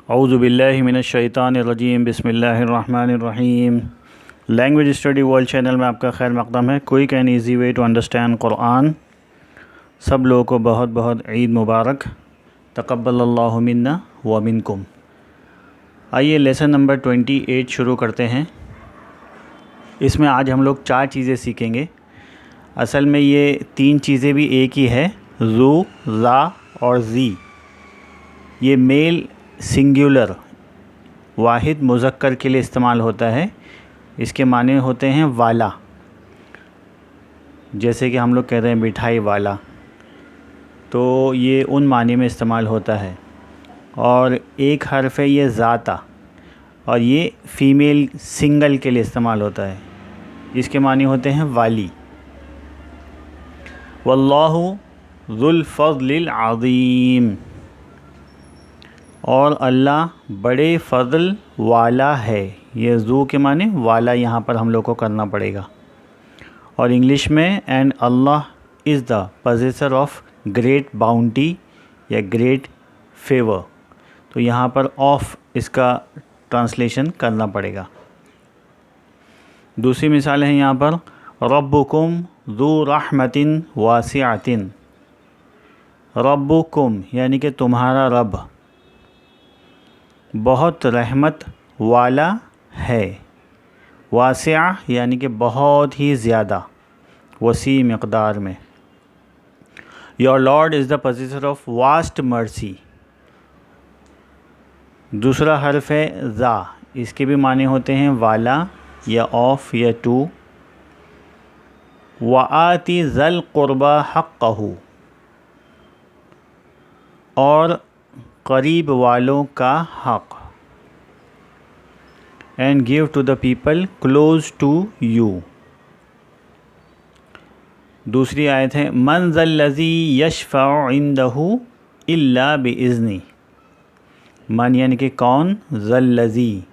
औज़ु बिल्लाहि मिनश शैतानिर रजीम बिस्मिल्लाहिर रहमानिर रहीम। लैंग्वेज स्टडी वर्ल्ड चैनल में आपका खैर मक़दम है। Quick and easy way to understand Quran. सब लोगों को बहुत बहुत ईद मुबारक। तक़ब्बलल्लाहु मिन्ना व मिनकुम। आइए लेसन नंबर 28 शुरू करते हैं। इसमें आज हम लोग 4 चीज़ें सीखेंगे। असल में ये 3 चीज़ें भी एक ही है, ज़ू, ज़ा और ज़ी। ये मेल सिंगुलर वाहिद मुज़क्कर के लिए इस्तेमाल होता है। इसके माने होते हैं वाला, जैसे कि हम लोग कहते हैं मिठाई वाला, तो ये उन माने में इस्तेमाल होता है। और एक हर्फ है ये ज़ाता, और ये फ़ीमेल सिंगल के लिए इस्तेमाल होता है। इसके माने होते हैं वाली। वल्लाहु ज़ुल फ़ज़्लिल अज़ीम, और अल्लाह बड़े फ़ज़ल वाला है। ये ज़ू के माने वाला यहाँ पर हम लोग को करना पड़ेगा। और इंग्लिश में and Allah is the possessor of great bounty या ग्रेट फेवर, तो यहाँ पर ऑफ इसका ट्रांसलेशन करना पड़ेगा। दूसरी मिसाल है यहाँ पर रब्बुकुम ज़ू रहमतिन वासिअतिन। रब्बुकुम यानी कि तुम्हारा रब बहुत रहमत वाला है। वासिआ यानी कि बहुत ही ज़्यादा, वसी मक़दार में। Your Lord is the possessor of vast mercy. दूसरा हर्फ है ज़ा, इसके भी माने होते हैं वाला या ऑफ या टू। वआति ज़ल क़ुरबा हक़्क़हू, और करीब वालों का हक़। And give to the people close to you. दूसरी आयत है मन ज़ल्लज़ी यशफ़अउ इंदहू इल्ला बिइज़्नी। मन यानी कि कौन, ज़ल्लज़ी।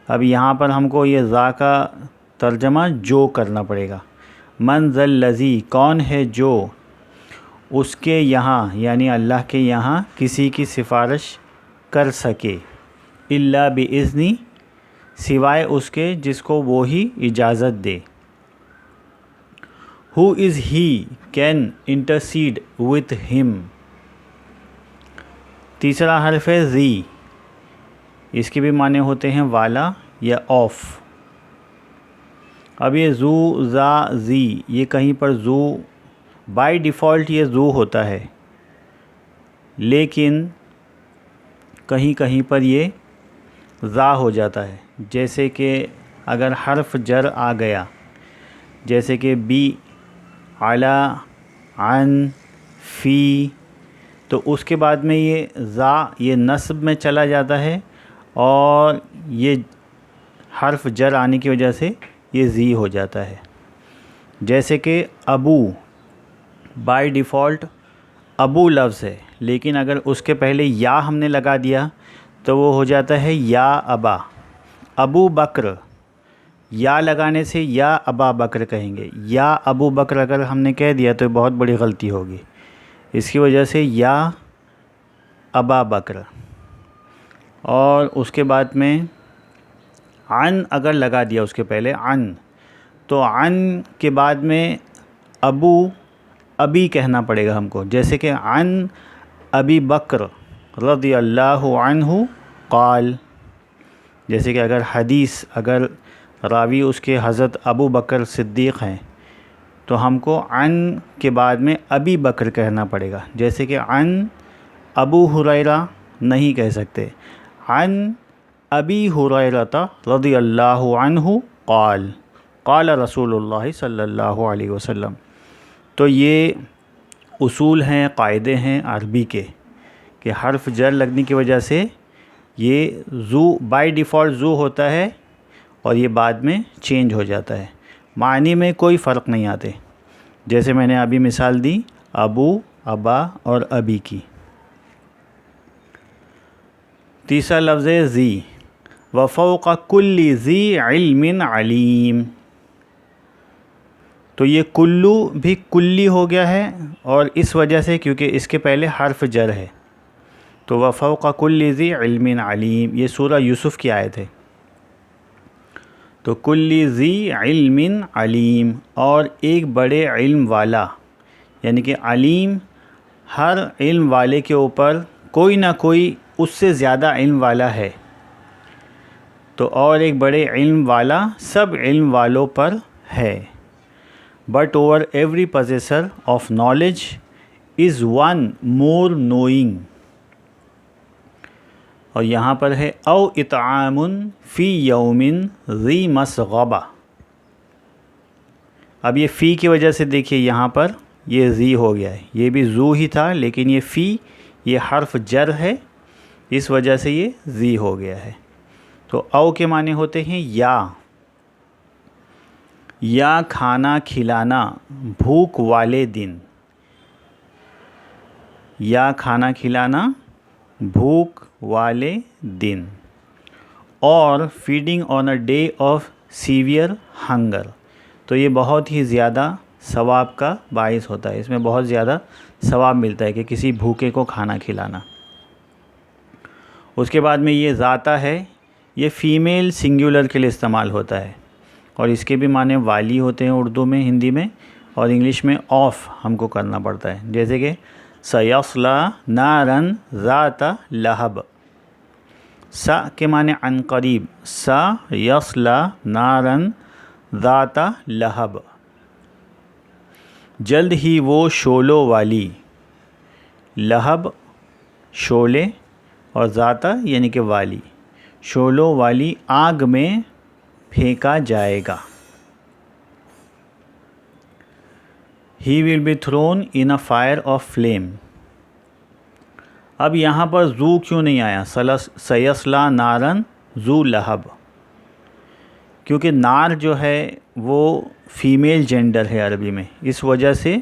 अब यहाँ पर हमको ये ज़ा का तर्जमा जो करना पड़ेगा। मन ज़ल्लज़ी कौन है जो उसके यहाँ यानी अल्लाह के यहाँ किसी की सिफारिश कर सके। इल्ला बिइज़्नी, सिवाय उसके जिसको वो ही इजाज़त दे। Who is he can intercede with him. तीसरा हर्फ है ज़ी, इसके भी माने होते हैं वाला या ऑफ। अब ये ज़ू, ज़ा, ज़ी, ये कहीं पर ज़ू बाय डिफ़ॉल्ट ये ज़ू होता है, लेकिन कहीं कहीं पर ये ज़ा हो जाता है। जैसे कि अगर हर्फ जर आ गया, जैसे कि बी, अला, अन, फ़ी, तो उसके बाद में ये ज़ा ये नस्ब में चला जाता है, और ये हर्फ जर आने की वजह से ये ज़ी हो जाता है। जैसे कि अबू बाय डिफ़ॉल्ट अबू लफ्ज़ है, लेकिन अगर उसके पहले या हमने लगा दिया तो वो हो जाता है या अबा। अबू बकर, या लगाने से या अबा बकर कहेंगे। या अबू बकर अगर हमने कह दिया तो बहुत बड़ी गलती होगी। इसकी वजह से या अबा बकर। और उसके बाद में अन अगर लगा दिया उसके पहले अन, तो अन के बाद में अबू अभी कहना पड़ेगा हमको। जैसे कि अन अबी बकर रज़ियल्लाहु अन्हु क़ाल। जैसे कि अगर हदीस, अगर रावी उसके हज़रत अबू बकर सिद्दीक़ हैं, तो हमको अन के बाद में अबी बकर कहना पड़ेगा। जैसे कि अन अबू हुरैरा नहीं कह सकते, अन अबी हुरैरता रज़ियल्लाहु अन्हु क़ाल क़ाल रसूलुल्लाह सल्लल्लाहु अलैहि वसल्लम। तो ये उसूल हैं, क़ायदे हैं अरबी के, कि हर्फ जर लगने की वजह से ये ज़ू बाय डिफ़ॉल्ट ज़ू होता है, और ये बाद में चेंज हो जाता है। मानी में कोई फ़र्क नहीं आते। जैसे मैंने अभी मिसाल दी अबू, अबा और अबी की। तीसरा लफ्ज़ है ज़ी, व फ़ौक़ कुल्लि ज़ी इल्मिन अलीम। तो ये कुल्लू भी कुल्ली हो गया है, और इस वजह से क्योंकि इसके पहले हर्फ जर है, तो व फ़ौक़ कुल्लि ज़ी इल्मिन अलीम, ये सूरह यूसुफ़ की आयत है। तो कुल्लि ज़ी इल्मिन अलीम, और एक बड़े इल्म वाला, यानी कि अलीम हर इल्म वाले के ऊपर कोई ना कोई उससे ज़्यादा इल्म वाला है। तो और एक बड़े इल्म वाला सब इल्म वालों पर है। But over every possessor of knowledge is one more knowing, और यहाँ पर है औ इतआमुन फ़ी यौमिन ज़ी मसग़बा। अब ये फ़ी की वजह से देखिए यहाँ पर ये ज़ी हो गया है, ये भी ज़ू ही था लेकिन ये फ़ी, ये हर्फ जर है, इस वजह से ये ज़ी हो गया है। तो औ के माने होते हैं या खाना खिलाना भूख वाले दिन, या खाना खिलाना भूख वाले दिन, और feeding on a day of severe hunger. तो ये बहुत ही ज़्यादा सवाब का बाइस होता है, इसमें बहुत ज़्यादा सवाब मिलता है कि किसी भूखे को खाना खिलाना। उसके बाद में ये ज़ाता है, ये फ़ीमेल सिंगुलर के लिए इस्तेमाल होता है, और इसके भी माने वाली होते हैं उर्दू में, हिंदी में, और इंग्लिश में ऑफ हमको करना पड़ता है। जैसे कि सयस्ला नारन ज़ाता लहब, सा के माने अनकरीब, सा यस्ला नारन ज़ाता लहब, जल्द ही वो शोलों वाली, लहब शोले और ज़ाता यानी कि वाली, शोलों वाली आग में फेंका जाएगा। He will be thrown in a fire of flame. अब यहाँ पर जू क्यों नहीं आया, सयस्ला नारन जू लहब, क्योंकि नार जो है वो फ़ीमेल जेंडर है अरबी में, इस वजह से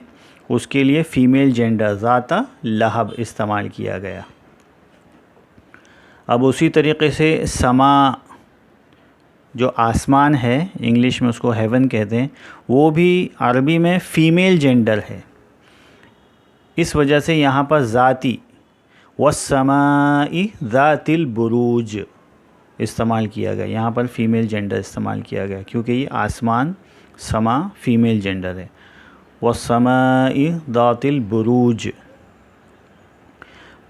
उसके लिए फ़ीमेल जेंडर ज़ाता लहब इस्तेमाल किया गया। अब उसी तरीक़े से समा, जो आसमान है, इंग्लिश में उसको हेवन कहते हैं, वो भी अरबी में फ़ीमेल जेंडर है, इस वजह से यहाँ पर ज़ाती वस्समाई ज़ातिल बुरूज इस्तेमाल किया गया। यहाँ पर फ़ीमेल जेंडर इस्तेमाल किया गया क्योंकि ये आसमान, समा फ़ीमेल जेंडर है। वस्समाई ज़ातिल बुरूज,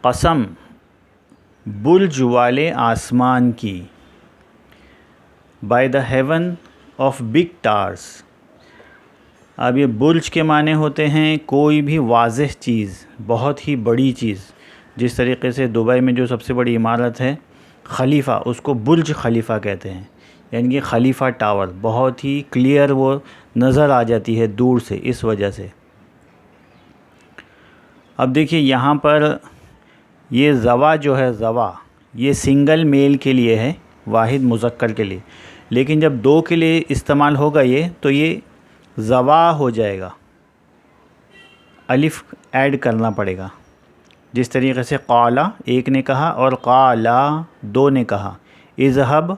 कसम बुर्ज वाले आसमान की, by the heaven of big stars. अब ये बुर्ज के माने होते हैं कोई भी वाज़ेह चीज़, बहुत ही बड़ी चीज़। जिस तरीक़े से दुबई में जो सबसे बड़ी इमारत है खलीफा, उसको बुर्ज खलीफा कहते हैं, यानी कि खलीफा टावर, बहुत ही क्लियर वो नज़र आ जाती है दूर से, इस वजह से। अब देखिए यहाँ पर ये ज़वा जो है, ज़वा ये सिंगल मेल के लिए है, वाहिद मुज़क्कर के लिए, लेकिन जब दो के लिए इस्तेमाल होगा ये, तो ये ज़वा हो जाएगा, अलिफ़ ऐड करना पड़ेगा। जिस तरीक़े से क़ाला एक ने कहा और क़ाला दो ने कहा, इज़हब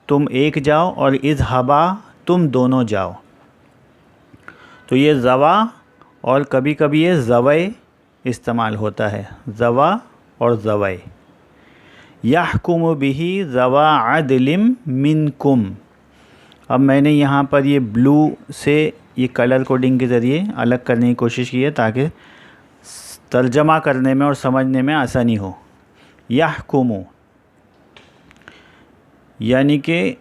तुम एक जाओ और इज़हबा तुम दोनों जाओ। तो ये ज़वा और कभी कभी ये ज़वै इस्तेमाल होता है, ज़वा और ज़वै। यहकुमु बिही ज़वा अदलिम मिनकुम। अब मैंने यहाँ पर ये ब्लू से ये कलर कोडिंग के ज़रिए अलग करने की कोशिश की है ताकि तर्जमा करने में और समझने में आसानी हो। यहकुमु यानी कि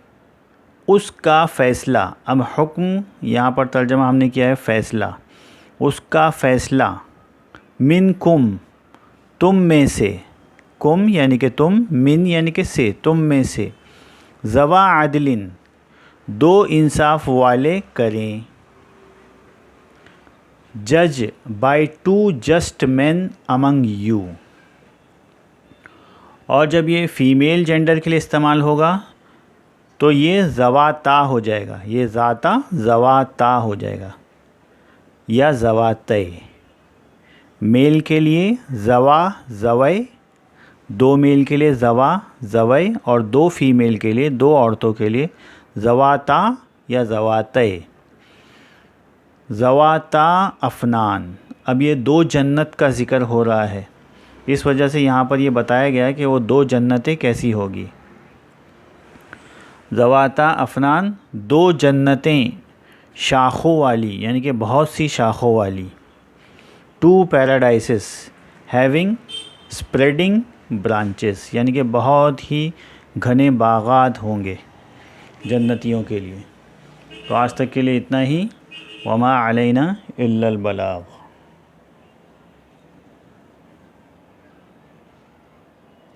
उसका फ़ैसला। अब हुक्म यहाँ पर तर्जमा हमने किया है फ़ैसला, उसका फ़ैसला, मिनकुम तुम में से, कुम यानी कि तुम, मिन यानी कि से, तुम में से, ज़वा अदलिन दो इंसाफ वाले करें, जज by two just man among you. और जब ये फ़ीमेल जेंडर के लिए इस्तेमाल होगा तो ये ज़वाता हो जाएगा, ये ज़ाता ज़वाता हो जाएगा, या ज़वातै। मेल के लिए ज़वा ज़वै, दो मेल के लिए ज़वा ज़वै, और दो फ़ीमेल के लिए, दो औरतों के लिए ज़वाता या ज़वातै। ज़वाता अफ़नान। अब ये दो जन्नत का ज़िक्र हो रहा है, इस वजह से यहाँ पर ये बताया गया है कि वो 2 जन्नतें कैसी होगी। ज़वाता अफ़नान, 2 जन्नतें शाखों वाली, यानी कि बहुत सी शाखों वाली। 2 पैराडाइसेस हैविंग स्प्रेडिंग ब्रांचेस, यानी कि बहुत ही घने बागात होंगे जन्नतियों के लिए। तो आज तक के लिए इतना ही। वमा अलैना इल्लल बलाग।